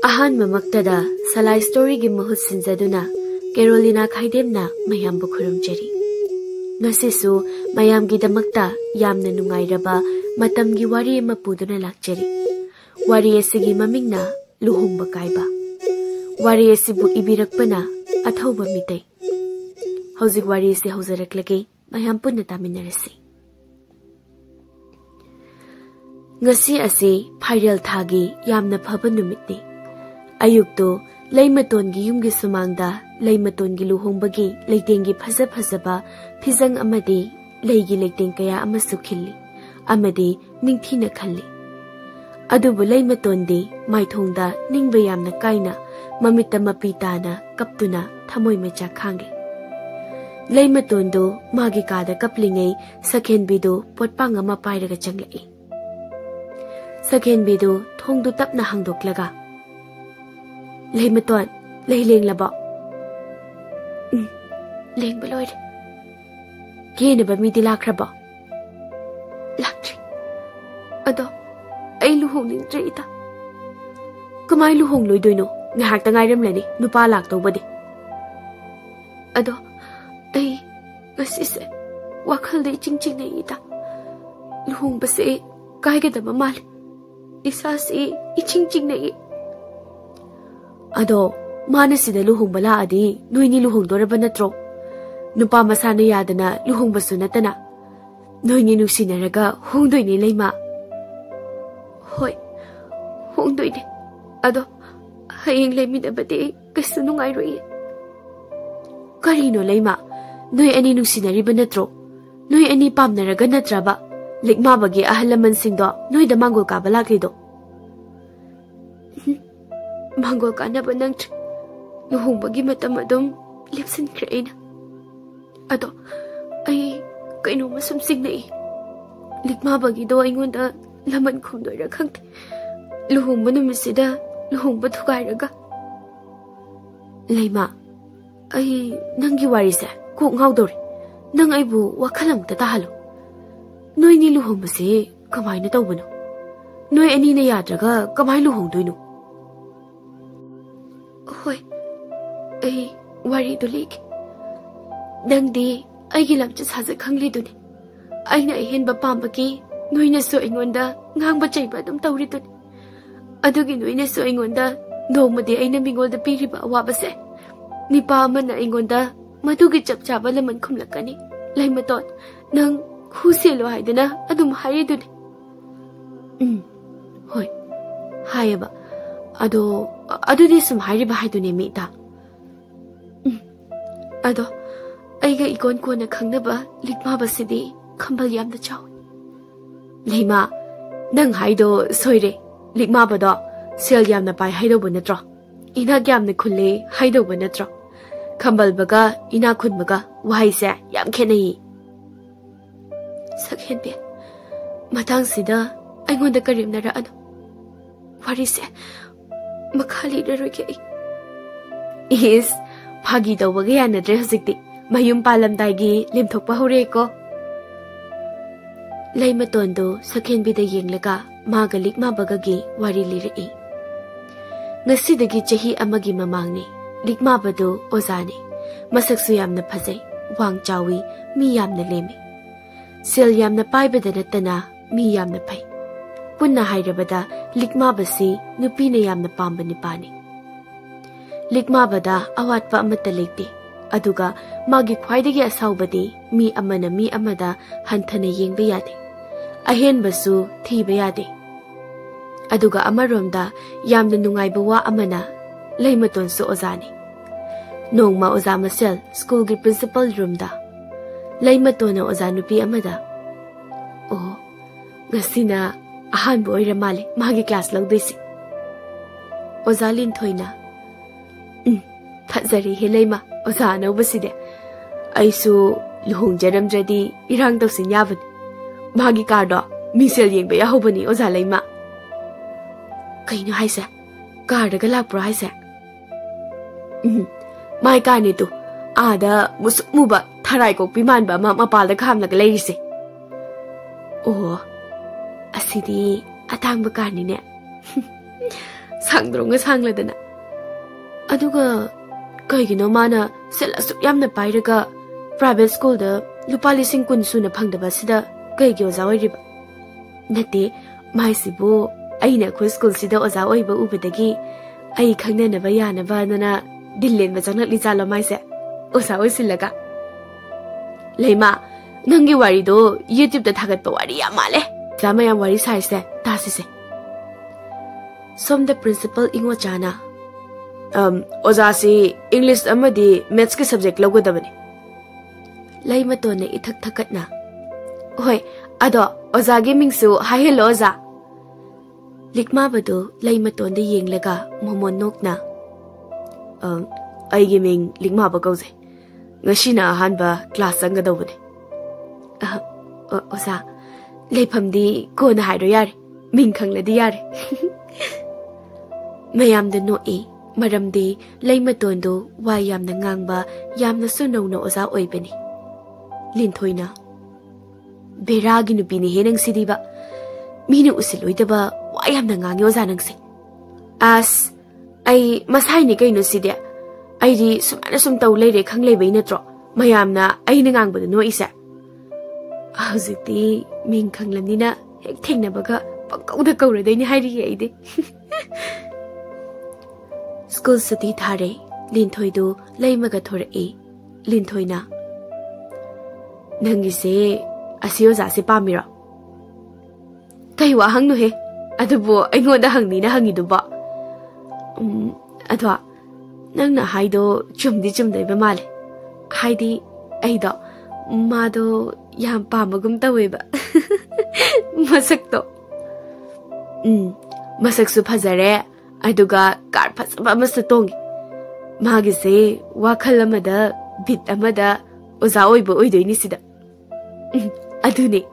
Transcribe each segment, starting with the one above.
ꯑꯍꯥꯟꯕ ꯃꯛꯇꯗ ꯁꯂꯥꯏ ꯁ꯭ꯇꯣꯔꯤꯒꯤ ꯃꯍꯨꯠ ꯁꯤꯟꯖꯗꯨꯅ ꯀꯦꯔꯣꯂꯤꯅꯥ ꯈꯥꯏꯗꯦꯝꯅ ꯃꯌꯥꯝꯕꯨ ꯈꯨꯔꯨꯝꯖꯔꯤ꯫ ꯉꯁꯤꯁꯨ ꯃꯌꯥꯝꯒꯤꯗꯃꯛꯇ ꯌꯥꯝꯅ ꯅꯨꯡꯉꯥꯏꯔꯕ ꯃꯇꯝꯒꯤ ꯋꯥꯔꯤ ꯑꯃ ꯄꯨꯗꯨꯅ ꯂꯥꯛꯆꯔꯤ꯫ ꯋꯥꯔꯤ ꯑꯁꯤꯒꯤ ꯃꯃꯤꯡꯅ ꯂꯨꯍꯣꯡꯕ ꯀꯥꯏꯕ꯫ ꯋꯥꯔꯤ ꯑꯁꯤꯕꯨ ꯏꯕꯤꯔꯛꯄꯅ ꯑꯊꯧꯕ ꯃꯤꯇꯩ꯫ ꯍꯧꯖꯤꯛ ꯋꯥꯔꯤ ꯑꯁꯤ ꯍꯧꯖꯔꯛꯂꯒꯦ, ꯃꯌꯥꯝ ꯄꯨꯟꯅ ꯇꯥꯃꯤꯟꯅꯔꯁꯤ꯫ ꯉꯁꯤ ꯑꯁꯤ ꯐꯥꯏꯔꯦꯜ ꯊꯥꯒꯤ ꯌꯥꯝꯅ ꯐꯕ ꯅꯨꯃꯤꯠꯅꯤ꯫ ꯑꯌꯨꯛꯇꯣ ꯂꯩꯃꯇꯣꯟꯒꯤ ꯌꯨꯝꯒꯤ ꯁꯨꯃꯥꯡꯗ ꯂꯩꯃꯇꯣꯟꯒꯤ ꯂꯨꯍꯣꯡꯕꯒꯤ ꯂꯩꯇꯦꯡꯒꯤ ꯐꯖ ꯐꯖꯕ ꯐꯤꯖꯪ ꯑꯃꯗꯤ ꯂꯩꯒꯤ ꯂꯩꯇꯦꯡ ꯀꯌꯥ ꯑꯃꯁꯨ ꯈꯤꯜꯂꯤ ꯑꯃꯗꯤ ꯅꯤꯡꯊꯤꯅ ꯈꯜꯂꯤ꯫ ꯑꯗꯨꯕꯨ ꯂꯩꯃꯇꯣꯟꯗꯤ ꯃꯥꯏꯊꯣꯡꯗ ꯅꯤꯡꯕ ꯌꯥꯝꯅ ꯀꯥꯏꯅ ꯃꯃꯤꯠꯇ ꯃꯄꯤ ꯇꯥꯅ ꯀꯞꯇꯨꯅ ꯊꯃꯣꯏ ꯃꯩꯆꯥꯛ ꯈꯥꯡꯂꯤ꯫ ꯂꯩꯃꯇꯣꯟꯗꯣ ꯃꯥꯒꯤ ꯀꯥꯗ ꯀꯞꯂꯤꯉꯩ ꯁꯈꯦꯟꯕꯤꯗꯨ ꯄꯣꯠꯄꯥꯡ ꯑꯃ ꯄꯥꯏꯔꯒ ꯆꯪꯂꯛꯏ꯫ ꯁꯈꯦꯟꯕꯤꯗꯨ ꯊꯣꯡꯗꯨ ꯇꯞꯅ ꯍꯥꯡꯗꯣꯛꯂꯒ, "ꯂꯩꯃꯇꯣꯟ, ꯂꯩ ꯂꯦꯡꯂꯕꯣ?" "ꯂꯦꯡꯕ ꯂꯣꯏꯔꯦ." "ꯀꯦꯅꯕ ꯃꯤꯗꯤ ꯂꯥꯛꯈ꯭ꯔꯕꯣ?" "ꯂꯥꯛꯇ꯭ꯔꯤ꯫ ꯑꯗꯣ ꯑꯩ ꯂꯨꯍꯣꯡꯅꯤꯡꯗ꯭ꯔꯦ ꯏꯇꯥ." "ꯀꯃꯥꯏ ꯂꯨꯍꯣꯡꯂꯣꯏꯗꯣꯏꯅꯣ? ꯉꯥꯏꯍꯥꯛꯇ ꯉꯥꯏꯔꯝꯂꯅꯤ ꯅꯨꯄꯥ ꯂꯥꯛꯇꯧꯕꯗꯤ." "ꯑꯗꯣ ꯑꯩ ꯉꯁꯤꯁꯦ ꯋꯥꯈꯜꯗ ꯏꯆꯤꯡ ꯆꯤꯡꯅꯩ ꯏꯇꯥ꯫ ꯂꯨꯍꯣꯡꯕꯁꯦ ꯀꯥꯏꯒꯗꯕ ꯃꯥꯜꯂꯤ꯫ ꯏꯁꯥꯁꯤ ꯏꯆꯤꯡ ꯆꯤꯡꯅꯩ." "ꯑꯗꯣ ꯃꯥꯅ ꯁꯤꯗ ꯂꯨꯍꯣꯡꯕ ꯂꯥꯛꯑꯗꯤ ꯅꯣꯏꯅꯤ ꯂꯨꯍꯣꯡꯗꯣꯔꯕ ꯅꯠꯇ꯭ꯔꯣ? ꯅꯨꯄꯥ ꯃꯁꯥꯅ ꯌꯥꯗꯅ ꯂꯨꯍꯣꯡꯕꯁꯨ ꯅꯠꯇꯅ ꯅꯣꯏꯅꯤ ꯅꯨꯡꯁꯤꯅꯔꯒ ꯍꯣꯡꯗꯣꯏꯅꯦ ꯂꯩꯃ." "ꯍꯣꯏ, ꯍꯣꯡꯗꯣꯏꯅꯦ꯫ ꯑꯗꯣ ꯍꯌꯦꯡ ꯂꯩꯃꯤꯟꯅꯕꯗꯤ ꯀꯩꯁꯨ ꯅꯨꯡꯉꯥꯏꯔꯣꯏꯌꯦ." "ꯀꯔꯤꯅꯣ ꯂꯩꯃ, ꯅꯣꯏ ꯑꯅꯤ ꯅꯨꯡꯁꯤꯅꯔꯤꯕ ꯅꯠꯇ꯭ꯔꯣ? ꯅꯣꯏ ꯑꯅꯤ ꯄꯥꯝꯅꯔꯒ ꯅꯠꯇ꯭ꯔꯕ ꯂꯤꯛꯃꯥꯕꯒꯤ ꯑꯍꯜ ꯂꯃꯟꯁꯤꯡꯗꯣ ꯅꯣꯏꯗ ꯃꯥꯡꯒꯣꯜ ꯀꯥꯕ ꯂꯥꯛꯂꯤꯗꯣ?" "ꯃꯥꯡꯒꯣꯜ ꯀꯥꯅꯕ ꯅꯪꯗ꯭ꯔꯦ꯫ ꯂꯨꯍꯣꯡꯕꯒꯤ ꯃꯇꯝ ꯑꯗꯨꯝ ꯂꯦꯞꯁꯤꯟꯈ꯭ꯔꯦ ꯑꯩꯅ꯫ ꯑꯗꯣ ꯑꯩ ꯀꯩꯅꯣꯝꯃ ꯁꯨꯝ ꯆꯤꯡꯅꯩ꯫ ꯂꯤꯛꯃꯥꯕꯒꯤꯗꯣ ꯑꯩꯉꯣꯟꯗ ꯂꯃꯟ ꯈꯨꯝꯗꯣꯏꯔꯥ ꯈꯪꯗꯦ꯫ ꯂꯨꯍꯣꯡꯕ ꯅꯨꯃꯤꯠꯁꯤꯗ ꯂꯨꯍꯣꯡꯕ ꯊꯨꯒꯥꯏꯔꯒ." "ꯂꯩꯃ, ꯑꯩ ꯅꯪꯒꯤ ꯋꯥꯔꯤꯁꯦ ꯀꯣꯛ ꯉꯥꯎꯗꯧꯔꯦ꯫ ꯅꯪ ꯑꯩꯕꯨ ꯋꯥꯈꯜ ꯑꯃꯨꯛꯇ ꯇꯥꯍꯜꯂꯨ꯫ ꯅꯣꯏꯅꯤ ꯂꯨꯍꯣꯡꯕꯁꯦ ꯀꯃꯥꯏꯅ ꯇꯧꯕꯅꯣ? ꯅꯣꯏ ꯑꯅꯤꯅ ꯌꯥꯗ꯭ꯔꯒ ꯀꯃꯥꯏ ꯂꯨꯍꯣꯡꯗꯣꯏꯅꯣ?" "ꯍꯣꯏ, ꯑꯩ ꯋꯥꯔꯤꯗꯨ ꯂꯤꯒꯦ꯫ ꯅꯪꯗꯤ ꯑꯩꯒꯤ ꯂꯝꯆꯠ ꯁꯥꯖꯠ ꯈꯪꯂꯤꯗꯨꯅꯤ꯫ ꯑꯩꯅ ꯑꯍꯦꯟꯕ ꯄꯥꯝꯕꯒꯤ ꯅꯣꯏꯅꯁꯨ ꯑꯩꯉꯣꯟꯗ ꯉꯥꯡꯕ ꯆꯩꯕ ꯑꯗꯨꯝ ꯇꯧꯔꯤꯗꯨꯅꯤ꯫ ꯑꯗꯨꯒꯤ ꯅꯣꯏꯅꯁꯨ ꯑꯩꯉꯣꯟꯗ ꯅꯣꯡꯃꯗꯤ ꯑꯩꯅ ꯃꯤꯉꯣꯟꯗ ꯄꯤꯔꯤꯕ ꯑꯋꯥꯕꯁꯦ ꯅꯤꯄꯥ ꯑꯃꯅ ꯑꯩꯉꯣꯟꯗ ꯃꯗꯨꯒꯤ ꯆꯞ ꯆꯥꯕ ꯂꯃꯟ ꯈꯨꯝꯂꯛꯀꯅꯤ꯫ ꯂꯩꯃꯇꯣꯟ, ꯅꯪ ꯍꯨ ꯁꯦꯜꯂꯣ ꯍꯥꯏꯗꯅ ꯑꯗꯨꯝ ꯍꯥꯏꯔꯤꯗꯨꯅꯤ." "ꯍꯣꯏ, ꯍꯥꯏꯌꯦꯕ꯫ ꯑꯗꯣ ꯑꯗꯨꯗꯤ ꯁꯨꯝ ꯍꯥꯏꯔꯤꯕ ꯍꯥꯏꯗꯨꯅꯦ ꯃꯤꯇꯥ." "ꯑꯗꯣ ꯑꯩꯒ ꯏꯀꯣꯟ ꯀꯣꯟꯅ ꯈꯪꯅꯕ ꯂꯤꯛꯃꯥꯕꯁꯤꯗꯤ ꯈꯝꯕꯜ ꯌꯥꯝꯅ ꯆꯥꯎꯏ." "ꯂꯩꯃ, ꯅꯪ ꯍꯥꯏꯗꯣ ꯁꯣꯏꯔꯦ꯫ ꯂꯤꯛꯃꯥꯕꯗꯣ ꯁꯦꯜ ꯌꯥꯝꯅ ꯄꯥꯏ ꯍꯥꯏꯗꯧꯕ ꯅꯠꯇ꯭ꯔꯣ? ꯏꯅꯥꯛ ꯌꯥꯝꯅ ꯈꯨꯜꯂꯦ ꯍꯥꯏꯗꯧꯕ ꯅꯠꯇ꯭ꯔꯣ? ꯈꯝꯕꯜꯕꯒ ꯏꯅꯥꯛ ꯈꯨꯟꯕꯒ ꯋꯥꯍꯩꯁꯦ ꯌꯥꯝ ꯈꯦꯠꯅꯩꯌꯦ." "ꯁꯛꯍꯦꯟꯕꯤ, ꯃꯇꯥꯡꯁꯤꯗ ꯑꯩꯉꯣꯟꯗ ꯀꯔꯦꯝꯅꯔꯛꯑꯅꯨ꯫ ꯋꯥꯔꯤꯁꯦ ꯃꯈꯥ ꯂꯤꯔꯔꯣꯏꯒꯦ ꯑꯩ." "ꯏꯁ, ꯐꯥꯒꯤ ꯇꯧꯕꯒ ꯌꯥꯅꯗ꯭ꯔꯦ ꯍꯧꯖꯤꯛꯇꯤ꯫ ꯃꯌꯨꯝ ꯄꯥꯜꯂꯝꯗꯥꯏꯒꯤ ꯂꯦꯝꯊꯣꯛꯄ ꯍꯧꯔꯛꯑꯦꯀꯣ." ꯂꯩꯃꯇꯣꯟꯗꯣ ꯁꯈꯦꯟꯕꯤꯗ ꯌꯦꯡꯂꯒ ꯃꯥꯒ ꯂꯤꯛꯃꯥꯕꯒꯒꯤ ꯋꯥꯔꯤ ꯂꯤꯔꯛꯏ꯫ ꯉꯁꯤꯗꯒꯤ ꯆꯍꯤ ꯑꯃꯒꯤ ꯃꯃꯥꯡꯅꯤ꯫ ꯂꯤꯛꯃꯥꯕꯗꯣ ꯑꯣꯖꯥꯅꯤ꯫ ꯃꯁꯛꯁꯨ ꯌꯥꯝꯅ ꯐꯖꯩ, ꯋꯥꯡ ꯆꯥꯎꯏ, ꯃꯤ ꯌꯥꯝꯅ ꯂꯦꯝꯃꯤ꯫ ꯁꯦꯜ ꯌꯥꯝꯅ ꯄꯥꯏꯕꯗ ꯅꯠꯇꯅ ꯃꯤ ꯌꯥꯝꯅ ꯐꯩ꯫ ꯄꯨꯟꯅ ꯍꯥꯏꯔꯕꯗ ꯂꯤꯛꯃꯥꯕꯁꯤ ꯅꯨꯄꯤꯅ ꯌꯥꯝꯅ ꯄꯥꯝꯕ ꯅꯨꯄꯥꯅꯤ꯫ ꯂꯤꯛꯃꯥꯕꯗ ꯑꯋꯥꯠꯄ ꯑꯃꯠꯇ ꯂꯩꯇꯦ꯫ ꯑꯗꯨꯒ ꯃꯥꯒꯤ ꯈ꯭ꯋꯥꯏꯗꯒꯤ ꯑꯁꯥꯎꯕꯗꯤ ꯃꯤ ꯑꯃꯅ ꯃꯤ ꯑꯃꯗ ꯍꯟꯊꯅ ꯌꯦꯡꯕ ꯌꯥꯗꯦ, ꯑꯍꯦꯟꯕꯁꯨ ꯊꯤꯕ ꯌꯥꯗꯦ꯫ ꯑꯗꯨꯒ ꯑꯃꯔꯣꯝꯗ ꯌꯥꯝꯅ ꯅꯨꯡꯉꯥꯏꯕ ꯋꯥ ꯑꯃꯅ ꯂꯩꯃꯇꯣꯟꯁꯨ ꯑꯣꯖꯥꯅꯤ꯫ ꯅꯣꯡꯃ ꯑꯣꯖꯥ ꯃꯁꯦꯜ ꯁ꯭ꯀꯨꯜꯒꯤ ꯄ꯭ꯔꯤꯟꯁꯤꯄꯜ ꯔꯨꯝꯗ ꯂꯩꯃꯇꯣꯟꯅ ꯑꯣꯖꯥ ꯅꯨꯄꯤ ꯑꯃꯗ, "ꯑꯣ, ꯉꯁꯤꯅ ꯑꯍꯥꯟꯕ ꯑꯣꯏꯔ ꯃꯥꯜꯂꯦ ꯃꯥꯒꯤ ꯀ꯭ꯂꯥꯁ ꯂꯧꯗꯣꯏꯁꯤ." ꯑꯣꯖꯥ ꯂꯤꯟꯊꯣꯏꯅ, "ꯐꯖꯔꯦꯍꯦ ꯂꯩꯃ, ꯑꯣꯖꯥ ꯑꯅꯧꯕꯁꯤꯗꯤ꯫ ꯑꯩꯁꯨ ꯂꯨꯍꯣꯡꯖꯔꯝꯗ꯭ꯔꯗꯤ ꯏꯔꯥꯡ ꯇꯧꯁꯤꯟ ꯌꯥꯕꯅꯤ꯫ ꯃꯥꯒꯤ ꯀꯥꯔꯗꯣ ꯃꯤꯡꯁꯦꯜ ꯌꯦꯡꯕ ꯌꯥꯍꯧꯕꯅꯤ ꯑꯣꯖꯥ ꯂꯩꯃ." "ꯀꯩꯅꯣ ꯍꯥꯏꯁꯦ? ꯀꯥꯔꯗꯒ ꯂꯥꯛꯄ꯭ꯔꯣ ꯍꯥꯏꯁꯦ?" "ꯃꯥꯏ ꯀꯥꯔꯅꯤꯇꯨ, ꯑꯥꯗ ꯃꯨꯁꯨꯛ ꯃꯨꯕ ꯊꯔꯥꯏ ꯀꯣꯛꯄꯤ ꯃꯥꯟꯕ ꯑꯃ ꯃꯄꯥꯜꯗ ꯈꯥꯝꯂꯒ ꯂꯩꯔꯤꯁꯦ." "ꯑꯣ, ꯑꯁꯤꯗꯤ ꯑꯇꯥꯡꯕ ꯀꯥꯔꯅꯤꯅꯦ." 상드롱가 상라다나. 아두가 그이기노 마나 셀라수 얌나 바이르가 private schoolda lupa lising kun suna phangdaba sida kaigi oza oiriba nate maisibu aina khu school sida oza oiba ubadagi ai khangna na ba yana ba nana dillen ba jangna lijalo maise oza oisilaga leima nangi wari do youtube da thagat ba wari amale lama yam wari saise tasise som the principal ingo chana oza si english amadi maths ke subject logodabani Lai matone ithak thakat na. Hoi, ado, oza ge mingsu haihelo oza. Likma bado lai maton de yeng laga momon nok na. Ai ge ming likma ba gauze. Ngashi na ahan ba class ang gadaw bade. Oza, lai pamdi ko na hairo yare. Ming kang la di yare. Mayam da no e. Maram di lai maton do wa yam na ngang ba yam na sunaw na oza oy bani. Lintoina Beragi no binihenang sidiba Mino usiloidaba wayam na ngangi oza nangsi As ay masay ni kayo no sidia Ay di sumana sumtaw layre kang laybay na tro Mayam na ay nangang ba no isa Haziti ming kang lam nina Hek ting na baga pagkaw na kaw raday ni Hairi ay di School sati thare Lintoy do lay magathora e Lintoy na Nangise asiyo za si pamiro. Kaywa hang no he. Adubo ay ngoda hang ni na hangido ba. Adwa nang na haido chumdi chumday ba male. Haidi ay do mado yam pamagum tawe ba. Masak to. Masak su phazare aduga kar phasaba masatongi. Magise wakal amada bit amada oza oibo oidoini sida. Adune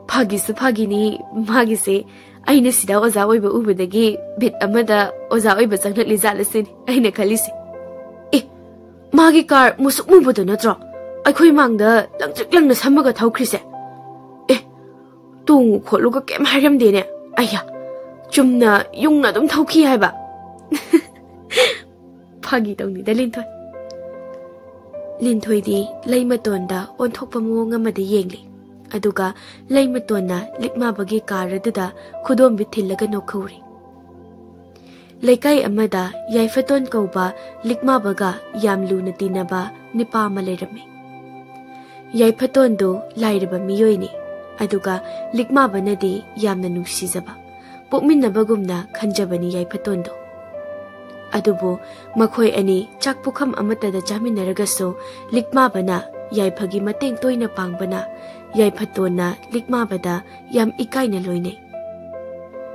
Pagisi pagini magise aina sida oza oiba ubadagi bit amada oza oiba changna lizalasin aina khalisi magi car musuk mubudo natro aikhoi mangda langjik langna samaga thaukhrise tung kholuga kem haram dene aya chumna yungna dum thauki haiba Pagi tongni da Lintoy di laymatonda onthokpa mawong amada yengli aduga laymatonna likma bagi karadada khudom bithillaga nokhauri Laikai amada yaifaton kauba likma baga yam luna tinaba nipa ama leirame yaifaton do lairaba miyoini aduga likma banadi yamna nungsizaba pokminnabagumna khanjabani yaifaton do Adubo makhoi ani chakpukham amatada jaminaragaso likma bana yaifagi mateng toina pangbana yaiphatona likma bada yam ikaina loine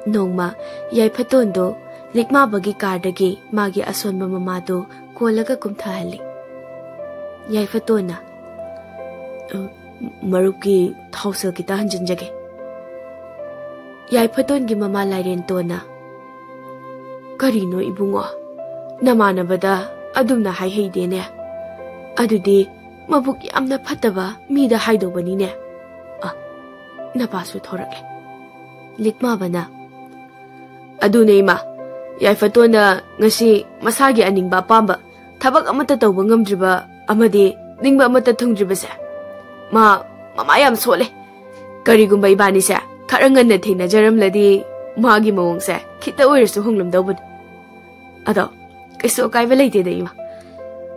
nongma yaifaton do likma bagi kardagi magi asonba mamado kolaga kumthahali yaifatona maruki thausa kita hanjinjage yaifaton gi mama lairen tona karino ibungo Namanabada adumna haihedene adudi mabuk yamna phataba mida haidobani ne napasu thorakle likma bana adune ma yaifatona ngasi masagi aningba pamba thabak amata tawba ngamdriba amade ningba amata thungdribase mama yam sole karigumba ibani se kharangan na thina jaramladi magi mawongse khita oirsu honglamdawbud ado Kaiso kaiba laite da ima.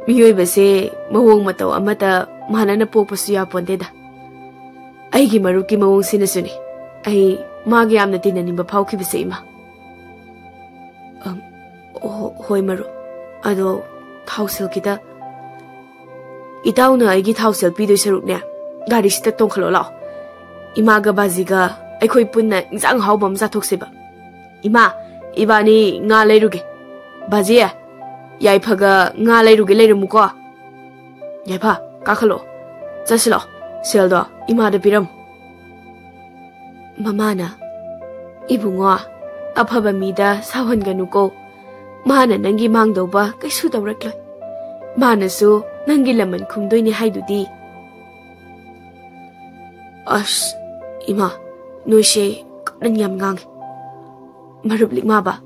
Miyoy base mawong mataw amata mana na popasu yaponte da. Ay gi maruki mawong sinasuni. Ay magi amna tinanimba phawki base ima. Hoy maru. Ado thawsel kita. Itaw na ay gi thawsel pidoy saruk niya. Gari sita tongkhalo lao. Ima ga baziga ay koy punna isang hawbam sa toksiba. Ima, iba ni nga layruge. Baziya. Yaipaga nga layruge layramuko Yaipa kakhalo chasilo seldo imada piram Mamana ibungo aphaba mida sawhanganuko mana nangi mangdoba kaisu tawrakloi manasu nangi laman khumdoini haidudi Ima noise nan yam ngang marublik maba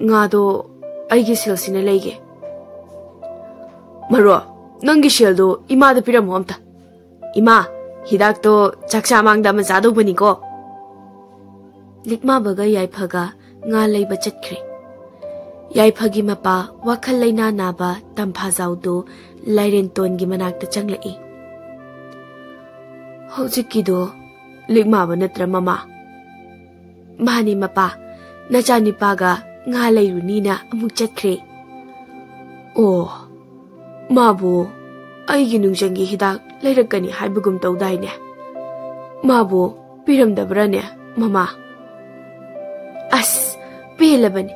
ngado aigi sel sina leige. Maro, nangi sel do ima da piramo amta. Ima, hidak to chaksa mangda ma jado bani ko. Likma baga yaiphaga nga leiba chatkre. Yaipagi mapa wakhal laina naba tampha zawdo lairen tongi manakta changlai. Hojikkido likma ba natra mama. Mani mapa nachani paga nga leirunina amuk chatkre. Oh, mabu aigi nungjangi hidak leirakani haibugum tawdaine. Mabu piramdabrane mama. As pelabani.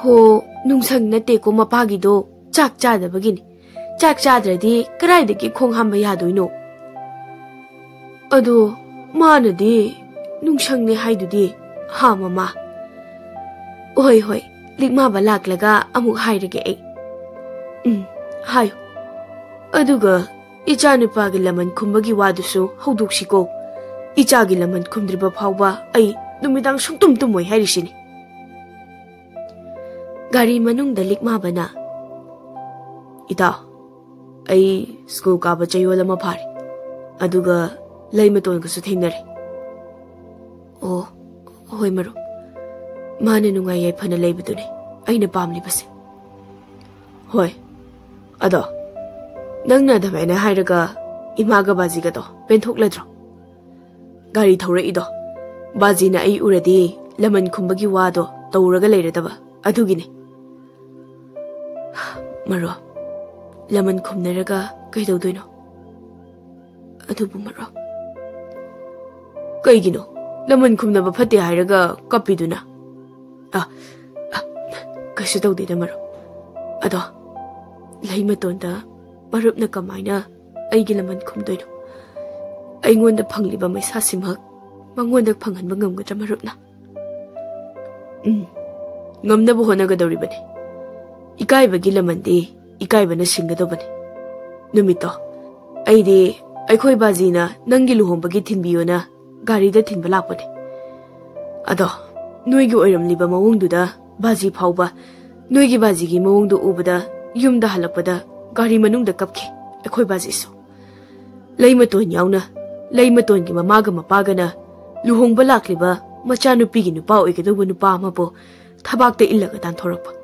Ho nungsang nate ko mapagido chak chadabagini. Chak chadradi karaidagi khong hamba yadoino. Ado manadi nungsang ne haidudi ha mama. Hoi hoi likma ba laklaga amuk hairage ai. Hayo. Aduga ichanupagi laman kumbagi wadusu hauduksiko. Ichagi laman kumdriba phawba ai numidang sungtum tumoy hairishini. Gari manung da likma bana. Ita, ay school ka ba chayo lama pari. Aduga lay maton ka sa thinari. Oh, hoy maro. Mana nung ay panalay ba dun ay napamli basi. Hoy, ado. Nang nadamay na hayraga imaga bazi ka to, pentok ladro. Gari thawra ido. Bazi na ay uradi laman kumbagi wado tawraga layradaba. Adugini. Maro, laman kumnaraga kaidaw doino. Adubu maro. Kaigino, laman kumnaba pati hayraga kapiduna. Kaso daw dina maro. Ado, lay matonda marup na kamay na ay gilaman kumdoino. Ay ngonda pangliba may sasimag, mangondag pangan mangamgadra marup na. Ngamna buho na gadawri bani. Ikaiba gilamandi, ikaiba na singado bani. Numito, ay di, ay ko'y bazi na nanggiluhong bagi tinbiyo na gari da tinbalak bani. Ado, nuigi oiram liba mawong duda, bazi pao ba, nuigi bazi gi mawong do ubada, yum da halak bada, gari manung da kapki, ay ko'y bazi so. Lay maton yaw na, lay maton gi mamaga mapaga na, luhong balak liba, machanu pigi nupa o ikaduwa nupa ama po, tabakta ilaga tanthorapa.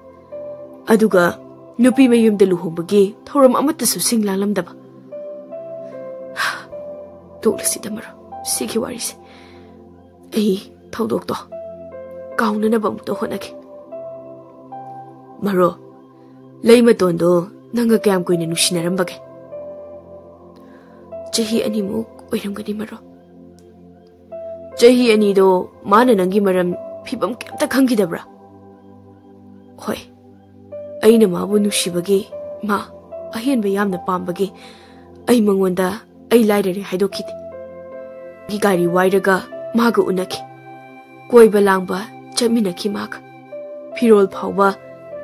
Aduga, nupi mayum da luhumbagi, thoram amatasu singlalamdaba. Tuklasi damaro, sige waris. Ay, thawdok to. Kauna na bang to honaki. Maro, lay matondo, nanga kayam ko'y nanushinarambagay. Chahi animuk, oiram gani maro. Chahi anido, mana nangi maram, pibam kayam takhangidabra. Hoy, ay na mabu nushibagi, ma, ahin ba yam na pambagi, ay mangonda, ay lairari haidokiti. Gigari wairaga, maga unaki. Koy balang ba, chaminaki maga. Pirol pawba,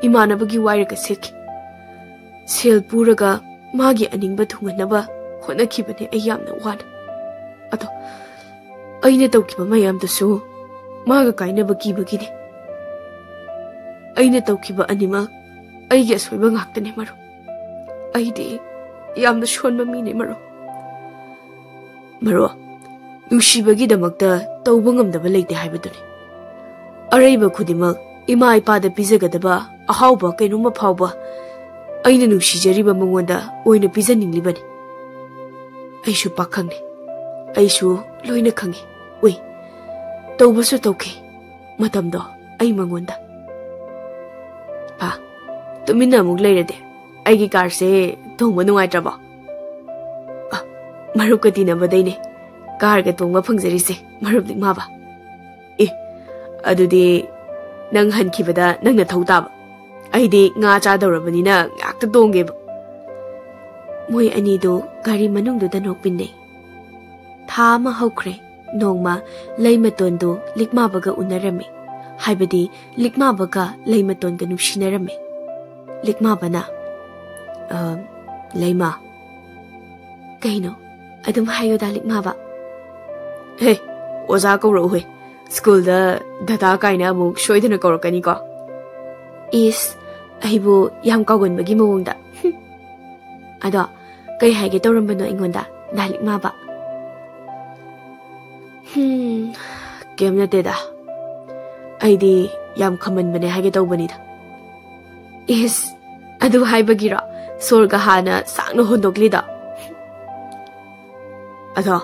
imanabagi wairaga siki. Sel puraga, magi aning ba tunganaba, honakibane ay yam na wana. Ato, ay na tawkiba mayam dasu, maga kainabagi bagini. Ay na tawkiba animak, ay yasoy ba ngakta ni maro. Ay di, yam na shon mamini maro. Maro, nushibagi damakta tawba ngamdaba layte haibaduni. Arayba kudimak, ima ipada pizagadaba, ahawba kainuma phawba, ay na nushijariba mangonda, oy na pizaninglibani. Ay shu pakhangni, ay shu loy na khangi, uy, tawba su tawki, matamdo, ay mangonda. Pa, tumina amuk layrade, aygi car se thongba nungaitraba. Marup ka tinabadayne, car ka thongba phangzarise, marup likma ba. Adudi nang hankibada nang na thawtaba. Aydi nga chadawrabanina ngakta tongeba. Moy anido gari manungduda nokpinne. Tha ama hawkre, nongma laymatondo likma baga unarame. Haibadi likma baga laymatonga nushinarame. Likma bana. Layma. Kaino, adum hayo da likma ba. Hey, oza kauro hoy. School da data kaina amuk shoidana kaurakani ko. Is ahibu yam kaugunbagi mawongda. Ado kay haige tawrambano ingonda dalik maba. Kem nateda. Aidi yam khamanbane haige tawbanida. Is adu haibagira sorga hana sangno hondoklida. Ado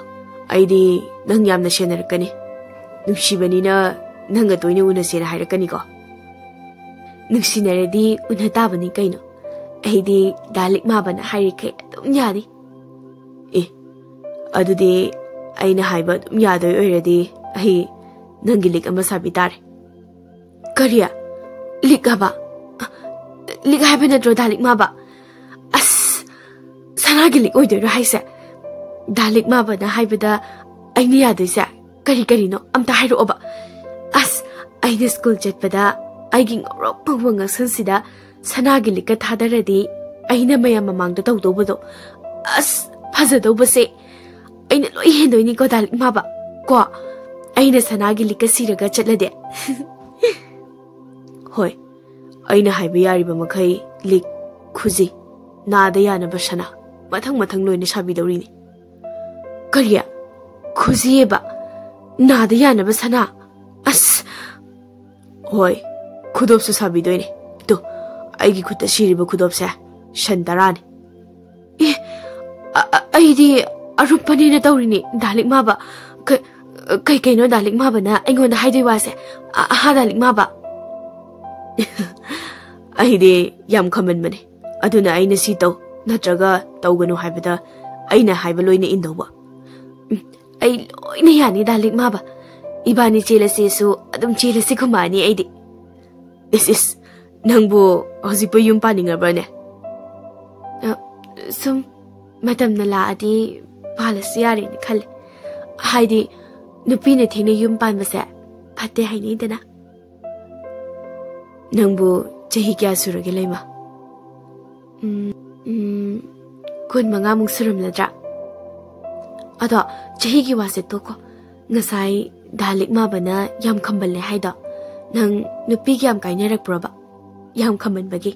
aidi nang yamna shenarakani. Nungsibanina nanga toina unasena hairakani ko. Nungsinaradi unatabani kaino. Aidi dalik mabana hairike adum yadi. Adudi aina haiba adum yadoy oiradi ahi nangi lik ama sabi tare. Kariya lik haba. Lik haiba nadro dalik maba. As sanagi lik oidoy haise. Dalik mabana haibada aina yadoy sa kari no amta hairu oba. As aina school jetpada aiging orok pawang sansida sanagi lika thadaradi aina mayam mamangda tawdobado as phajadobase aina loi hendoini ko dalik maba ko aina sanagi lika siraga chatlade hoi aina haiba yariba makai lik khuji nada yana basana mathang loina sabi dawrini kariya khuji ba nada yana basana as hoi khudop su sabi doine to aigi khutta shiriba khudop sa shantarani aidi arupani na tawrini dalik maba kai no dalik maba na aingonda haidoi wase ha dalik maba aidi yam khaman mane aduna aina si taw natraga tawganu haibada aina haiba loina indoba ai loina yani dalik maba ibani chelase su adum chelase khumani aidi is nangbo hojikpa yum paningrabane sum madam na laadi palasi yari ni khale haidi nupi ne thine yum panbase phatte haini dana nangbo chahi kya surage leima kun manga mung suram ladra ado chahi gi wase to ko ngasai dalik ma bana yam khambal le haida nang nupi gi yam kainerak proba yam khaman bagi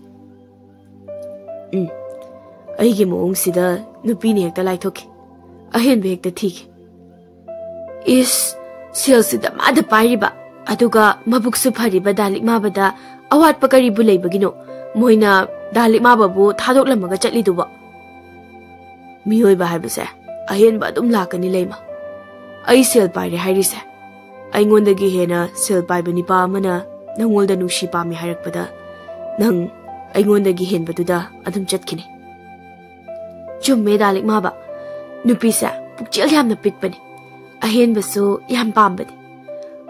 aigi moong sida nupi ne hekta lai thoki ahen be hekta thiki is sel sida ma da pairiba aduga mabuk su phariba dalik ma bada awat pakari bu lei bagino moina dalik ma babu thadok lamaga chatli duba miyoi ba haibase ahen ba dum lakani leima ai sel paire hairise aingonda gi hena sel pai bani pa mana nangolda nushi pa mi hairakpada nang aingonda gi hen baduda adum chatkini chumme dalik ma ba nupi sa pukchel yamna pikpani ahen basu yam pambani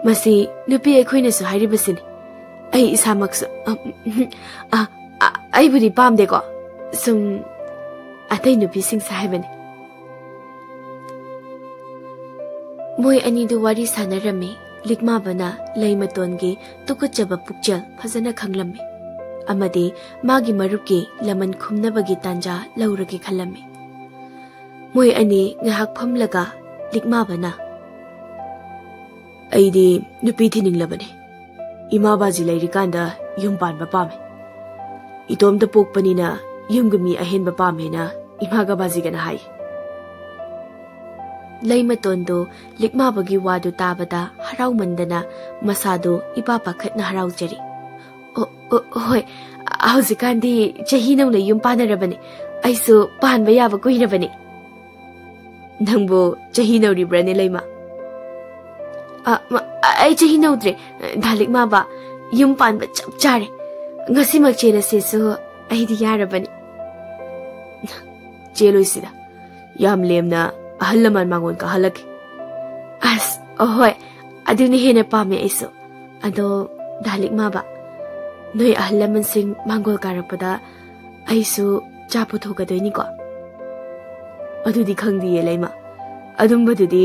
masi nupi ekhoina su hairibasini ai isamaksu ai budi pamde ko sum atai nupi sing sa haibani moi ani du wari sanarami likma bana leimatongi tukuchaba pukchel phajana khanglammi amadi magi maruki laman khumnabagi tanja lauragi khallammi moi ani ngahak phamlaga likma bana aidi nupi thininglabani ima baji leirikanda yum panba pame itomda pokpanina yumgami ahenba pamena imaga baji gana hai leimatondo likma bagi wadu tabada harau mandana masado ipa pakhatna harau jari hoi hausikandi chahi nang le yum panarabani aisu panba yaba kuirabani nangbo chahi nauri brane leima ai chahi naudre dalik ma ba yum panba chap chare ngasi mak chela se su ai di yarabani cheloisida yam lemna ahalaman mangon ka halak as hoi aduni hena pame aisu ado dalik ma ba noi ahalaman sing mangol karapada aisu chapu thogadoini ko adudi khangdi leima adum badudi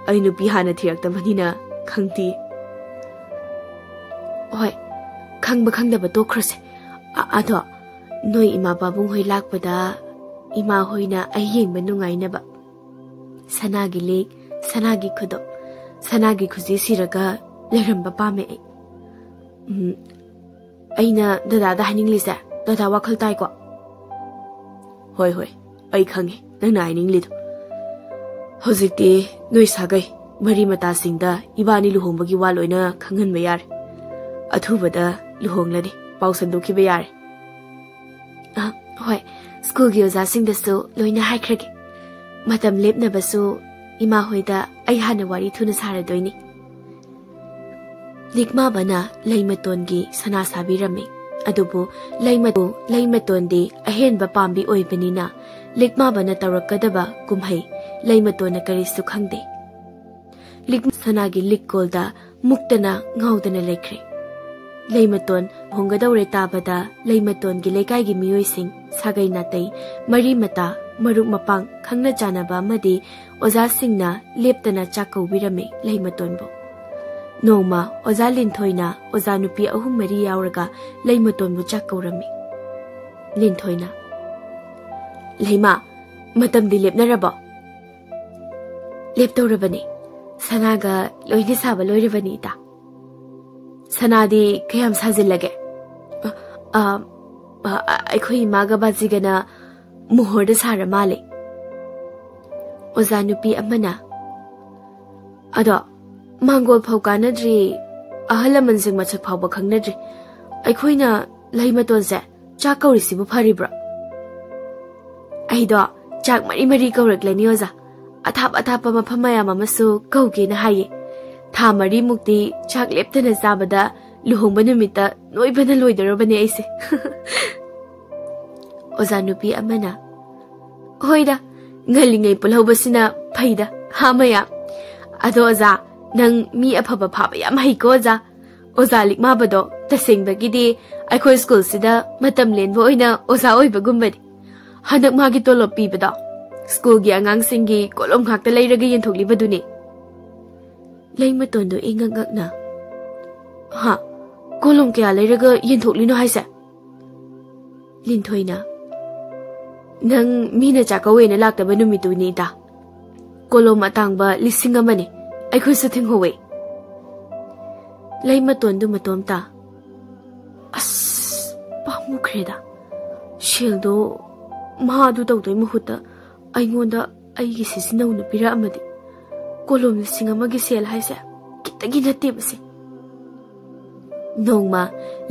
ai nupi hana thirakta manina khangti hoi khangba khangdaba to khrase ado noi ima babung hoi lakpada ima hoina ai yengba nungaina ba sanagi lek sanagi khudo sanagi khuji siraga leramba pame ꯑꯩꯅ ꯗꯗꯥꯗ ꯍꯥꯏꯅꯤꯡꯂꯤꯁꯦ ꯗꯗꯥ ꯋꯥꯈꯜ ꯇꯥꯏꯀꯣ? ꯍꯣꯏ ꯍꯣꯏ, ꯑꯩ ꯈꯪꯉꯦ ꯅꯪꯅ ꯍꯥꯏꯅꯤꯡꯂꯤꯗꯣ. ꯍꯧꯖꯤꯛꯇꯤ ꯅꯣꯏ ꯁꯥꯒꯩ ꯃꯔꯤ ꯃꯇꯥꯁꯤꯡꯗ ꯏꯕꯥꯅꯤ ꯂꯨꯍꯣꯡꯕꯒꯤ ꯋꯥ ꯂꯣꯏꯅ ꯈꯪꯍꯟꯕ ꯌꯥꯔꯦ. ꯑꯊꯨꯕꯗ ꯂꯨꯍꯣꯡꯂꯅꯤ, ꯄꯥꯎ ꯁꯟꯗꯣꯛꯈꯤꯕ ꯌꯥꯔꯦ. ꯍꯣꯏ, ꯁ꯭ꯀꯨꯜꯒꯤ ꯑꯣꯖꯥꯁꯤꯡꯗꯁꯨ ꯂꯣꯏꯅ ꯍꯥꯏꯈ꯭ꯔꯒꯦ. ꯃꯇꯝ ꯂꯦꯞꯅꯕꯁꯨ ꯏꯃꯥ ꯍꯣꯏꯗ ꯑꯩ ꯍꯥꯟꯅ ꯋꯥꯔꯤ ꯊꯨꯅ ꯁꯥꯔꯗꯣꯏꯅꯤ. ꯂꯤꯛꯃꯥꯕꯅ ꯂꯩꯃꯇꯣꯟꯒꯤ ꯁꯅꯥ ꯁꯥꯕꯤꯔꯝꯃꯤ. ꯑꯗꯨꯕꯨ ꯂꯩꯃꯇꯣꯟꯗꯤ ꯑꯍꯦꯟꯕ ꯄꯥꯝꯕꯤ ꯑꯣꯏꯕꯅꯤꯅ ꯂꯤꯛꯃꯥꯕꯅ ꯇꯧꯔꯛꯀꯗꯕ ꯀꯨꯝꯍꯩ ꯂꯩꯃꯇꯣꯟꯅ ꯀꯔꯤꯁꯨ ꯈꯪꯗꯦ. ꯁꯅꯥꯒꯤ ꯂꯤꯛꯀꯣꯜꯗ ꯃꯨꯛꯇꯅ ꯉꯥꯎꯗꯅ ꯂꯩꯈ꯭ꯔꯦ. ꯂꯩꯃꯇꯣꯟ ꯍꯣꯡꯒꯗꯧꯔꯦ ꯇꯥꯕꯗ ꯂꯩꯃꯇꯣꯟꯒꯤ ꯂꯩꯀꯥꯏꯒꯤ ꯃꯤꯑꯣꯏꯁꯤꯡ, ꯁꯥꯒꯩ ꯅꯥꯇꯩ, ꯃꯔꯤ ꯃꯇꯥ, ꯃꯔꯨꯞ ꯃꯄꯥꯡ, ꯈꯪꯅ ꯆꯥꯟꯅꯕ ꯑꯃꯗꯤ ꯑꯣꯖꯥꯁꯤꯡꯅ ꯂꯦꯞꯇꯅ ꯆꯥꯛ ꯀꯧꯕꯤꯔꯝꯃꯤ ꯂꯩꯃꯇꯣꯟꯕꯨ. ꯅꯣꯡꯃ ꯑꯣꯖꯥ ꯂꯤꯟꯊꯣꯏꯅ ꯑꯣꯖꯥ ꯅꯨꯄꯤ 3-4 ꯌꯥꯎꯔꯒ ꯂꯩꯃꯇꯣꯟꯕꯨ ꯆꯥꯛ ꯀꯧꯔꯝꯃꯤ. ꯂꯤꯟꯊꯣꯏꯅ, ꯂꯩꯃꯥ, ꯃꯇꯝꯗꯤ ꯂꯦꯞꯅꯔꯕꯣ? ꯂꯦꯞꯇꯧꯔꯕꯅꯤ. ꯁꯅꯥꯒ ꯂꯣꯏꯅ ꯁꯥꯕ ꯂꯣꯏꯔꯕꯅꯤ ꯏꯇꯥ. ꯁꯅꯥꯗꯤ ꯀꯌꯥꯝ ꯁꯥꯖꯤꯜꯂꯒꯦ? ꯑꯩꯈꯣꯏ ꯏꯃꯥꯒ ꯕꯥꯖꯤꯒꯅ ꯃꯣꯍꯣꯔꯗ ꯁꯥꯔ ꯃꯥꯜꯂꯦ. ꯑꯣꯖꯥ ꯅꯨꯄꯤ ꯑꯃꯅ, ꯑꯗꯣ ꯃꯥꯡꯒꯣꯜ ꯐꯥꯎ ꯀꯥꯟꯅꯗ꯭ꯔꯤ, ꯑꯍꯜ ꯂꯃꯟꯁꯤꯡ ꯃꯁꯛ ꯐꯥꯎꯕ ꯈꯪꯅꯗ꯭ꯔꯤ. ꯑꯩꯈꯣꯏꯅ ꯂꯩꯃꯇꯣꯟꯁꯦ ꯆꯥꯛ ꯀꯧꯔꯤꯁꯤꯕꯨ ꯐꯔꯤꯕ꯭ꯔꯣ? ꯑꯩꯗꯣ ꯆꯥꯛ 4 ꯀꯧꯔꯛꯂꯅꯤ ꯑꯣꯖꯥ. ꯑꯊꯥꯞꯄ ꯃꯐꯝ ꯃꯌꯥꯝ ꯑꯃꯁꯨ ꯀꯧꯒꯦꯅ ꯍꯥꯏꯌꯦ. ꯊꯥ 4ꯃꯨꯛꯇꯤ ꯆꯥꯛ ꯂꯦꯞꯇꯅ ꯆꯥꯕꯗ ꯂꯨꯍꯣꯡꯕ ꯅꯨꯃꯤꯠꯇ ꯅꯣꯏꯕꯅ ꯂꯣꯏꯗꯧꯔꯕꯅꯦ ꯑꯩꯁꯦ. ꯑꯣꯖꯥ ꯅꯨꯄꯤ ꯑꯃꯅ, ꯍꯣꯏꯗ, ꯉꯜꯂꯤꯉꯩ ꯄꯨꯜꯍꯧꯕꯁꯤꯅ ꯐꯩꯗ, ꯍꯥ ꯃꯌꯥꯝ. ꯑꯗꯣ ꯑꯣꯖꯥ, ꯅꯪ ꯃꯤ ꯑꯐꯕ ꯐꯥꯕ ꯌꯥꯝ ꯍꯩꯀꯣ ꯑꯣꯖꯥ. ꯑꯣꯖꯥ ꯂꯤꯛꯃꯥꯕꯗꯣ ꯇꯁꯦꯡꯕꯒꯤꯗꯤ ꯑꯩꯈꯣꯏ ꯁ꯭ꯀꯨꯜꯁꯤꯗ ꯃꯇꯝ ꯂꯦꯟꯕ ꯑꯣꯏꯅ ꯑꯣꯖꯥ ꯑꯣꯏꯕꯒꯨꯝꯕꯅꯤ. ꯍꯟꯗꯛ ꯃꯥꯒꯤ ꯇꯣꯂꯣꯞ ꯄꯤꯕꯗꯣ ꯁ꯭ꯀꯨꯜꯒꯤ ꯑꯉꯥꯡꯁꯤꯡꯒꯤ ꯀꯣꯂꯣꯝ ꯉꯥꯛꯇ ꯂꯩꯔꯒ ꯌꯦꯟꯊꯣꯛꯂꯤꯕꯗꯨꯅꯤ. ꯂꯩꯃꯇꯣꯟꯗꯣ ꯏꯉꯛ ꯉꯛꯅ, ꯍꯥ, ꯀꯣꯂꯣꯝ ꯀꯌꯥ ꯂꯩꯔꯒ ꯌꯦꯟꯊꯣꯛꯂꯤꯅꯣ ꯍꯥꯏꯁꯦ? ꯂꯤꯟꯊꯣꯏꯅ, ꯅꯪ ꯃꯤꯅ ꯆꯥꯛꯀꯧꯋꯦꯅ ꯂꯥꯛꯇꯕ ꯅꯨꯃꯤꯠꯇꯨꯅꯤ ꯏꯇꯥ. ꯀꯣꯂꯣꯝ ꯑꯇꯥꯡꯕ 1,000 ꯑꯩꯈꯣꯏꯁꯨ ꯊꯦꯡꯍꯧꯋꯦ. ꯂꯩꯃꯇꯣꯟꯗꯨ ꯃꯇꯣꯝꯇ, ꯑꯁ, ꯄꯥꯝꯃꯨꯈ꯭ꯔꯦꯗ. ꯁꯦꯜꯗꯣ ꯃꯥꯗꯨ ꯇꯧꯗꯣꯏ ꯃꯍꯨꯠꯇ ꯑꯩꯉꯣꯟꯗ ꯑꯩꯒꯤ ꯁꯤꯖꯤꯟꯅꯧꯅ ꯄꯤꯔꯛꯑꯃꯗꯤ. ꯀꯣꯂꯣꯝ 1,000 ꯁꯦꯜ ꯍꯥꯏꯁꯦ ꯈꯤꯇꯒꯤ ꯅꯠꯇꯦꯕꯁꯦ. ꯅꯣꯡꯃ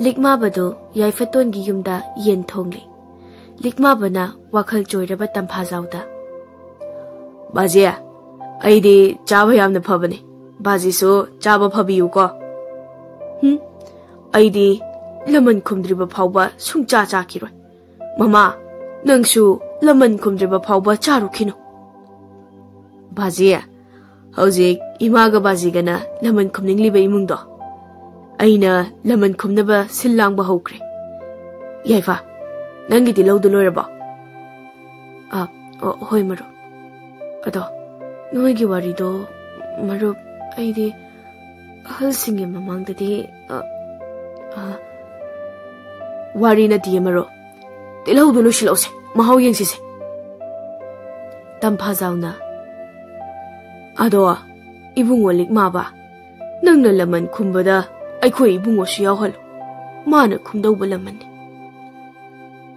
ꯂꯤꯛꯃꯥꯕꯗꯨ ꯌꯥꯏꯐꯠꯇꯣꯟꯒꯤ ꯌꯨꯝꯗ ꯌꯦꯟ ꯊꯣꯡꯂꯤ. ꯂꯤꯛꯃꯥꯕꯅ ꯋꯥꯈꯜ ꯆꯣꯏꯔꯕ ꯇꯝꯐꯥꯖꯥꯎꯗ, ꯕꯥꯖꯤ, ꯑꯩꯗꯤ ꯆꯥꯕ ꯌꯥꯝꯅ ꯐꯕꯅꯤ. ꯕꯥꯖꯤꯁꯨ ꯆꯥꯕ ꯐꯕꯤꯌꯨꯀꯣ. ꯑꯩꯗꯤ ꯂꯃꯟ ꯈꯨꯝꯗ꯭ꯔꯤꯕ ꯐꯥꯎꯕ ꯁꯨꯡꯆꯥ ꯆꯥꯈꯤꯔꯣꯏ. ꯃꯃꯥ, ꯅꯪꯁꯨ ꯂꯃꯟ ꯈꯨꯝꯗ꯭ꯔꯤꯕ ꯐꯥꯎꯕ ꯆꯥꯔꯨꯈꯤꯅꯨ. ꯕꯥꯖꯤ, ꯍꯧꯖꯤꯛ ꯏꯃꯥꯒ ꯕꯥꯖꯤꯒꯅ ꯂꯃꯟ ꯈꯨꯝꯅꯤꯡꯂꯤꯕ ꯏꯃꯨꯡꯗꯣ ꯑꯩꯅ ꯂꯃꯟ ꯈꯨꯝꯅꯕ ꯁꯤꯜ ꯂꯥꯡꯕ ꯍꯧꯈ꯭ꯔꯦ. ꯌꯥꯏꯐꯥ, ꯅꯪꯒꯤꯗꯤ ꯂꯧꯗꯨ ꯂꯣꯏꯔꯕꯣ? ꯍꯣꯏ ꯃꯔꯨꯞ. ꯑꯗꯣ ꯅꯣꯏꯒꯤ ꯋꯥꯔꯤꯗꯣ ꯃꯔꯨꯞ, ꯑꯩꯗꯤ ꯑꯍꯜꯁꯤꯡꯒꯤ ꯃꯃꯥꯡꯗꯗꯤ ꯋꯥꯔꯤ ꯅꯠꯇꯤꯌꯦ ꯃꯔꯨꯞ. ꯇꯤꯜꯍꯧꯗꯨ ꯂꯣꯏꯁꯤꯜꯂꯛꯎꯁꯦ, ꯃꯍꯥꯎ ꯌꯦꯡꯁꯤꯁꯦ. ꯇꯝꯐꯥꯖꯥꯎꯅ, ꯑꯗꯣ ꯏꯕꯨꯡꯉꯣ ꯂꯤꯛꯃꯥꯕ, ꯅꯪꯅ ꯂꯃꯟ ꯈꯨꯝꯕꯗ ꯑꯩꯈꯣꯏ ꯏꯕꯨꯡꯉꯣꯁꯨ ꯌꯥꯎꯍꯜꯂꯨ. ꯃꯥꯅ ꯈꯨꯝꯗꯧꯕ ꯂꯃꯟꯅꯤ.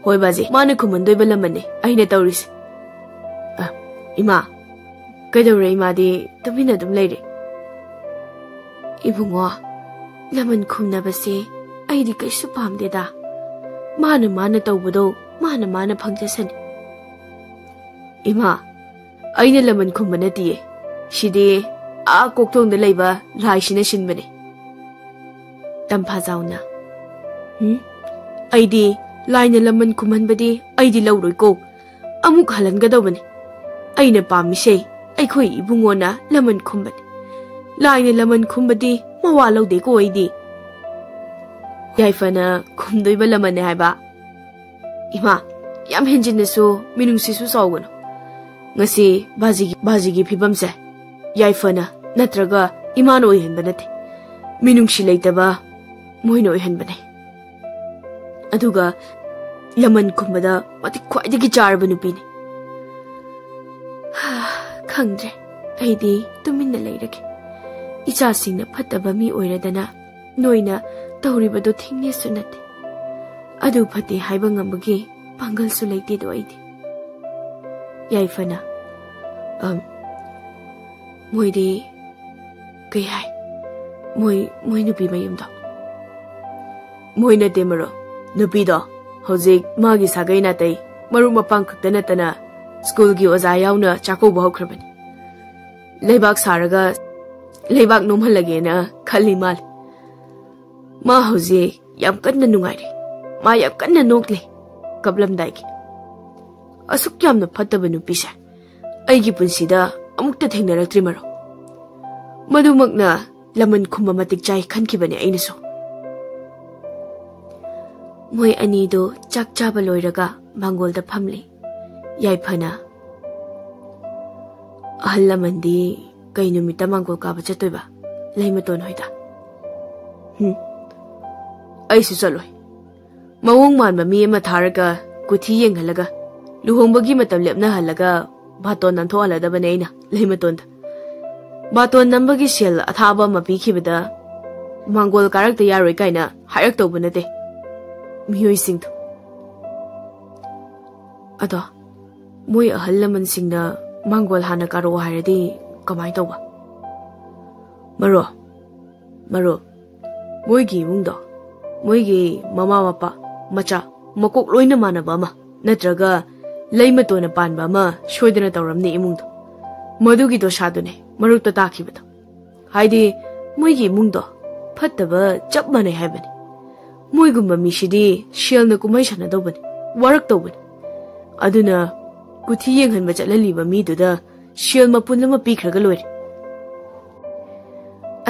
ꯍꯣꯏ ꯕꯥꯖꯤ, ꯃꯥꯅ ꯈꯨꯝꯍꯟꯗꯣꯏꯕ ꯂꯃꯟꯅꯤ ꯑꯩꯅ ꯇꯧꯔꯤꯁꯦ. ꯏꯃꯥ, ꯀꯩꯗꯧꯔꯦ ꯏꯃꯥꯗꯤ ꯇꯨꯃꯤꯟꯅ ꯑꯗꯨꯝ ꯂꯩꯔꯦ? ꯏꯕꯨꯡꯉꯣ, ꯂꯃꯟ ꯈꯨꯝꯅꯕꯁꯦ ꯑꯩꯗꯤ ꯀꯩꯁꯨ ꯄꯥꯝꯗꯦꯗ. ꯃꯥꯅ ꯇꯧꯕꯗꯣ ꯃꯥꯅ ꯐꯪꯖꯁꯅꯤ. ꯏꯃꯥ, ꯑꯩꯅ ꯂꯃꯟ ꯈꯨꯝꯕ ꯅꯠꯇꯤꯌꯦ. ꯁꯤꯗꯤ ꯀꯣꯛꯊꯣꯡꯗ ꯂꯩꯕ ꯂꯥꯏꯁꯤꯅ ꯁꯤꯟꯕꯅꯤ. ꯇꯝꯐꯥꯖꯥꯎꯅ, ꯑꯩꯗꯤ ꯂꯥꯏꯅ ꯂꯃꯟ ꯈꯨꯝꯍꯟꯕꯗꯤ ꯑꯩꯗꯤ ꯂꯧꯔꯣꯏꯀꯣ. ꯑꯃꯨꯛ ꯍꯜꯍꯟꯒꯗꯧꯕꯅꯤ. ꯑꯩꯅ ꯄꯥꯝꯃꯤꯁꯦ ꯑꯩꯈꯣꯏ ꯏꯕꯨꯡꯉꯣꯅ ꯂꯃꯟ ꯈꯨꯝꯕꯅꯤ. ꯂꯥꯏꯅ ꯂꯃꯟ ꯈꯨꯝꯕꯗꯤ ꯃꯋꯥ ꯂꯧꯗꯦꯀꯣ ꯑꯩꯗꯤ. ꯌꯥꯏꯐꯅ ꯈꯨꯝꯗꯣꯏꯕ ꯂꯃꯟꯅꯦ ꯍꯥꯏꯕ? ꯏꯃꯥ, ꯌꯥꯝ ꯍꯦꯟꯖꯤꯟꯅꯁꯨ ꯃꯤꯅꯨꯡꯁꯤꯁꯨ ꯆꯥꯎꯒꯅꯨ. ꯉꯁꯤ ꯕꯥꯖꯤꯒꯤ ꯐꯤꯕꯝꯁꯦ ꯌꯥꯏꯐꯅ ꯅꯠꯇ꯭ꯔꯒ ꯏꯃꯥꯅ ꯑꯣꯏꯍꯟꯕ ꯅꯠꯇꯦ. ꯃꯤꯅꯨꯡꯁꯤ ꯂꯩꯇꯕ ꯃꯣꯏꯅ ꯑꯣꯏꯍꯟꯕꯅꯦ. ꯑꯗꯨꯒ ꯂꯃꯟ ꯈꯨꯝꯕꯗ ꯃꯇꯤꯛ ꯈ꯭ꯋꯥꯏꯗꯒꯤ ꯆꯥꯔꯕ ꯅꯨꯄꯤꯅꯤ. ꯈꯪꯗ꯭ꯔꯦ, ꯑꯩꯗꯤ ꯇꯨꯃꯤꯟꯅ ꯂꯩꯔꯒꯦ. ꯏꯆꯥꯁꯤꯡꯅ ꯐꯠꯇꯕ ꯃꯤ ꯑꯣꯏꯔꯗꯅ ꯅꯣꯏꯅ ꯇꯧꯔꯤꯕꯗꯣ ꯊꯤꯡꯉꯦꯁꯨ ꯅꯠꯇꯦ. अदु फते हाइबा ngambagi pangal su leite do aidi yaifana moidi kai hai moi nupi mayum da moina demaro nupi da hojik magi sagai na tai maru mapang khakta na tana school gi oza yauna chako bahau khrbani leibak saraga leibak nomhal lage na khali mal ma hojik yam kanna nungai re ma yam kanna nokle kablam dai ki asuk yamna phattaba nupi sa aigi punsida amukta thengnaraktri maro madumakna laman khumma matik chai khankibani aina so moi ani do chak chaba loiraga mangol da phamle yaifana ahallamandi kai numita mangol ka ba chatoiba leimaton hoida ai su chaloi mawong man ba mi ma tharaga kuthi yenghalaga luhongbagi matam lepna halaga baton nan thoala da bane ina leimaton da baton nambagi sel athaba ma pikhibada mangol karak ta yaroi kaina hayak to bunate miyoi sing to ada moi ahallaman singna mangol hana karo haradi kamai to ba maro moi gi mungdo moi gi mama mapa macha makok loina manaba ma natraga leima to na pan ba ma shoidana tawramni imungdo madugi do shadune marukta takhibada haidi moi gi mungdo phattaba chap mane haibani moi gumba mishidi shelna kumai shana dobani warak tobani aduna kuthi yenghan ba chalaliba mi duda shel mapun lama pikhraga loi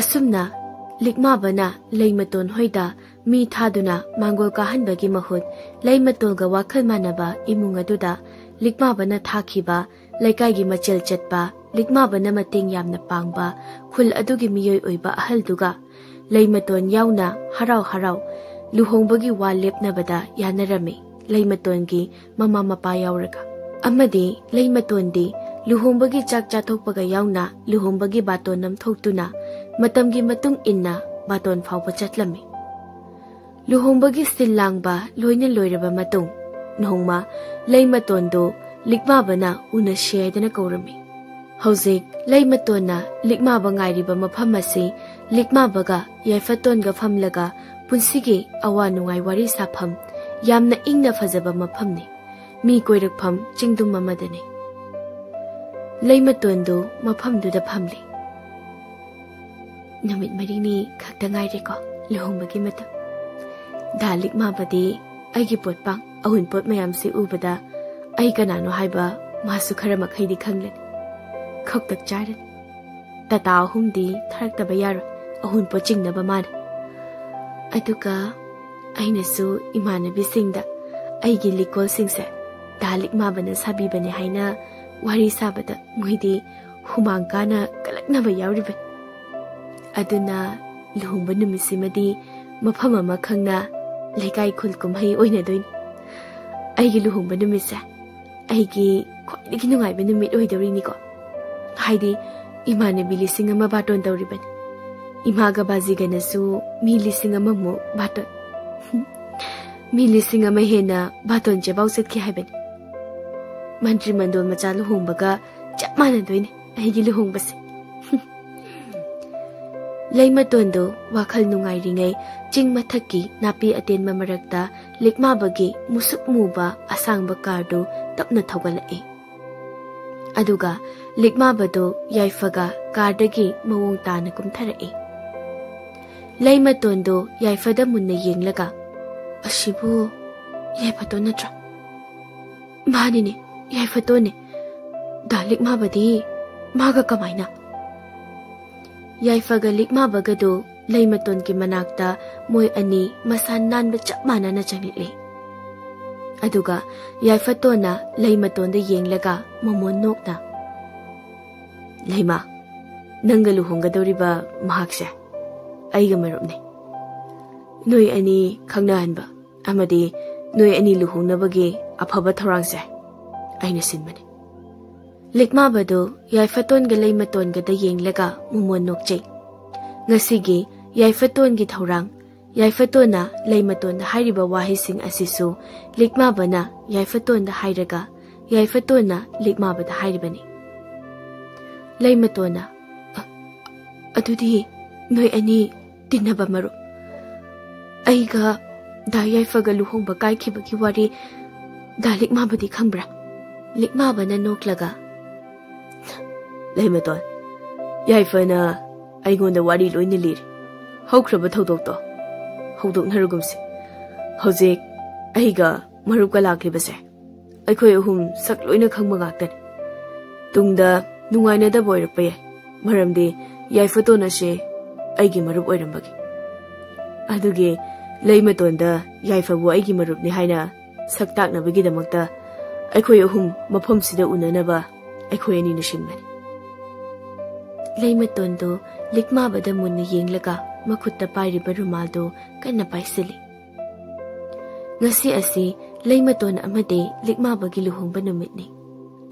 asumna likma bana leimaton hoida mi thaduna mangol ka hanbagi mahut leimatol ga wakhal manaba imung aduda likma bana thakhiba laikai gi machel chatpa likma bana mating yamna pangba khul adugi miyoi oiba ahal duga leimaton yauna harau luhongbagi wa lepnabada yanarami leimaton gi mama mapa yauraga amadi leimaton di luhongbagi chak chathokpaga yauna luhongbagi baton nam thoktuna matamgi matung inna baton phawba chatlami luhongbagi sillangba loina loiraba matung nongma leimaton do likma bana una shedana kaurami hojik leimatona likma ba ngairiba mafam asi likma baga yaifaton ga famlaga punsigi awa nungai wari sapham yamna ingna fajaba mafamni mi koirakpham chingdum mamadani leimaton do mafam duda phamli namit marini khakta ngaire ko luhongbagi mata dalik ma badi aigi potpang ahun pot mayam si ubada ai kanano haiba masu khara makhaidi khanglen khoktak charan tata humdi tharak bayar ahun pot chingna ba man aduka aina su imana bisingda aigi likol singse dalik ma bana sabi bane haina wari sabada muhidi humang kana kalakna ba yawriba aduna luhongba numisimadi mafam ama khangna laikai khul kumhai oina doin aigi luhongba numisa aigi khwaidagi nungaiba numit oidori ko haidi imane bilising ama baton dawriban imaga baziga nasu mi lising ama mo baton mi lising ama hena baton je bauset ki haiben mantri mandol macha luhongbaga chapmana doine aigi luhongbase leimaton do wakhal nungai ringai ching mathaki napi aten mamarakta likma bagi musuk muba asang bakardo tapna thogalai aduga likma bado yaifaga kardagi mawong tana kumtharai leimaton do yaifada munna yenglaga asibu yaifato natra mani ne yaifato ne da likma badi maga kamaina yaifaga likma bagado leimaton ki manakta moi ani masan nan ba chap manana changli aduga yaifatona leimaton da yenglaga momon nokna leima nangalu hongadoriba mahakse aiga marupne noi ani khangnahanba amadi noi ani luhongnabagi afaba thorangse aina sinmani likma bado yaifaton ga leimaton ga da yenglaga momon nokche ngasigi yaifaton gi thorang Yaifatona Leimaton Hariba Wahising Asisu, Likmabana, Yaifaton the Hiraga, Yaifatona, Likmaba the Hiribani. Leimatona Adudi, no any Dinabamaru. Aiga, Da Yaifaga Luhumba Kaikibaki Wari, Da Likmabadi Kambra, Likmabana no Klaga. Leimaton Yaifana, I go on the Wari Luinilir. How crab Toto. Hold on her gumsi. Hosek, Aiga, Maruka Laklibase. I call whom suck loina Kamagatan. Tungda, Nungana the boy pay. Maramde, Yaifotona she, Aigi Marup Oidambagi. Aduge, Leimatonda, Yaifa Waigi Marup Nihina, Saktakna Begidamata. I call whom Mapumsida Unanaba, I call any Nashimman. Leimatondo, Likmaba the Muni Yinglaga. Makutta Piriba Rumaldo, Kana Paisili. Ngasi asi, Leimaton Amade, Likmaba Giluhum Banumitni.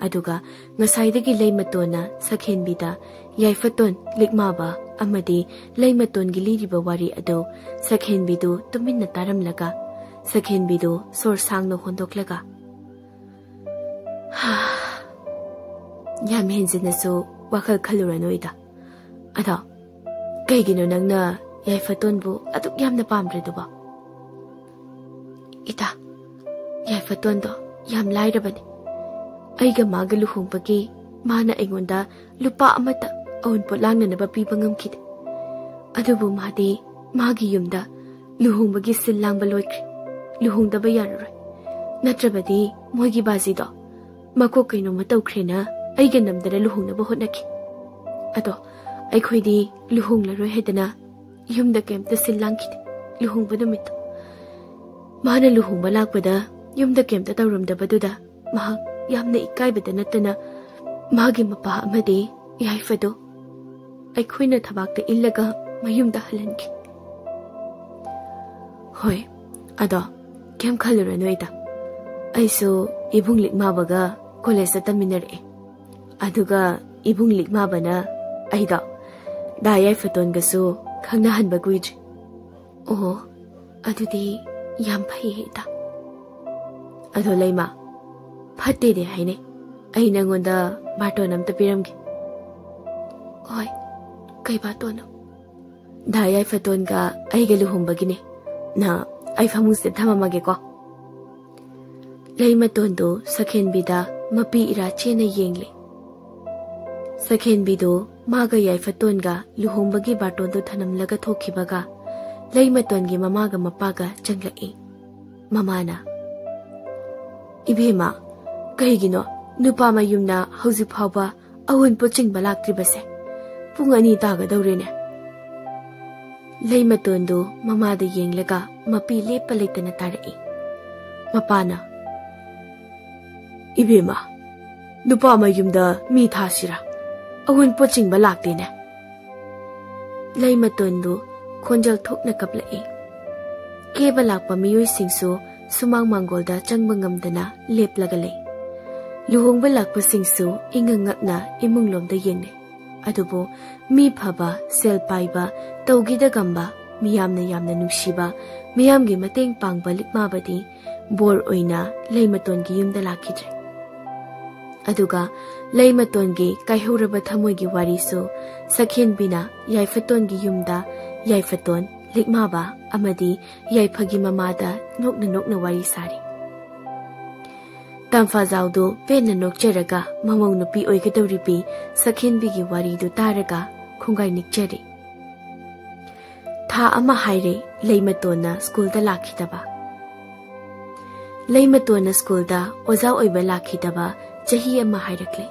Aduga, Nasaidagi Leimatona, Saken Bida, Yaifaton, Likmaba, Amade, Leimaton Giliba Wari Ado, Saken Bidu, Tumina Taram Laga, Saken Bidu, Sor Sang no Hondoklaga. Yam Henzinaso, Wakal Kaluranoida. Ada. Kaigino nangna Yaifatonbu aduk yamna pamreduba. Ita, Yaifatondo yam lairabani. Aiga maga luhumpagi, mana ingonda lupa amata aun polangna na bapibangam kid. Adubu madi, magi yumda, luhumbagi silang baloikri, luhungda bayarre. Natrabadi, moigi bazido, makokaino mataukrina, aiga namdara luhungna bahonaki. Ado, I could Luhung la Rohedana, Yum the Kemp the Silankit, Luhung Badumit. Mana Luhung Balakbada, Yum the Kemp the Tarum the Baduda, Mahak, Yamne Kaibet Natana, Magimapa Amade, Yaifado. I queen tabak the Illaga, Mayum the Halanki. Hoi, Ada, Kem Color and Weta. I saw Ibung Lik Mabaga, Colesa Taminare. Aduga, Ibung Lik Mabana, Aida. Da Yaifaton gaso, Kangnahan Baguij. Oh, Adudi, Yampai. Ado Laima. Patti de Haine. Ainangonda, Batonam the Piramgi. Oi, Kai Batono. Da Yaifatonga, Aigaluhum Bagine. Na, I famus the Tamamageko. Laima Tondo, Saken Bida, Mapi Irachena Yingli. Saken Bido, Maga Yaifatonga, Luhumbagi Batondo Tanam Laga Tokibaga, Laimatongi Mamaga Mapaga, Jangla E. Mamana Ibema, Kaigino, Nupama Yumna, Hausi Paba, Awun Poching Balak Tribase, Pungani Daga Dorine. Laimatondo, Mamada Ying Laga, Mapi Lepalitana E. Mapana Ibema, Nupama Yumda, Mithasira. Awun poching balak dine. Laimatondo, Konjal Tok na kapla e. Ke balak pa miyoy singso, Sumang Mangolda Chang Mangamdana, Lep Lagale. Luhong balak pa singso, Ingangak na Imunglom da Yene. Adobo, Mi Paba, Sel Paiba, Tawgida Gamba, Miyam na Nushiba, Miyam gi Mateng Pang Balik Mabadi, Bor Oina, Laimaton gi Yumda Lakidre. Aduga, Laimatongi, Kaihuraba Tamogi Wariso, Saken Bina, Yaifatongi Yumda, Yaifaton, Likmaba, Amadi, Yaipagi Mamada, Nokna Warisari. Tamfazaudo, Pena Nokjeraga, Mamong Nupi Oigadoripi, Saken Bigi Warido Taraga, Kungai Nikjeri. Ta Ama Haire, Laimatona, School da Lakitaba. Laimatona School da, Oza Oiba Lakitaba, Jahi Ama Hairakle.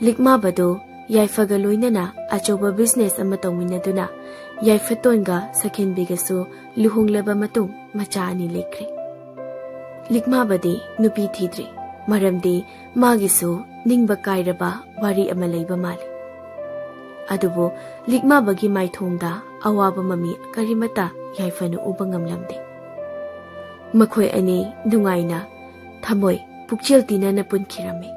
Likmabado, Yaifaga Loinana, Achoba business Amatawinaduna, Yaifatonga, Saken Bigaso, Luhung Leba Matung, Machani Lekre. Likmabadi, Nupi Tidri, Maramdi, Magiso, Ningba Kairaba, Wari Amaleba Mali. Adubo, Likmabagi Maitonda, Awaba Mami, Karimata, Yaifanu Ubangam Lamde. Makwe Ani, Dungaina, Tamoy, Pukchil Tina Napun Kirame.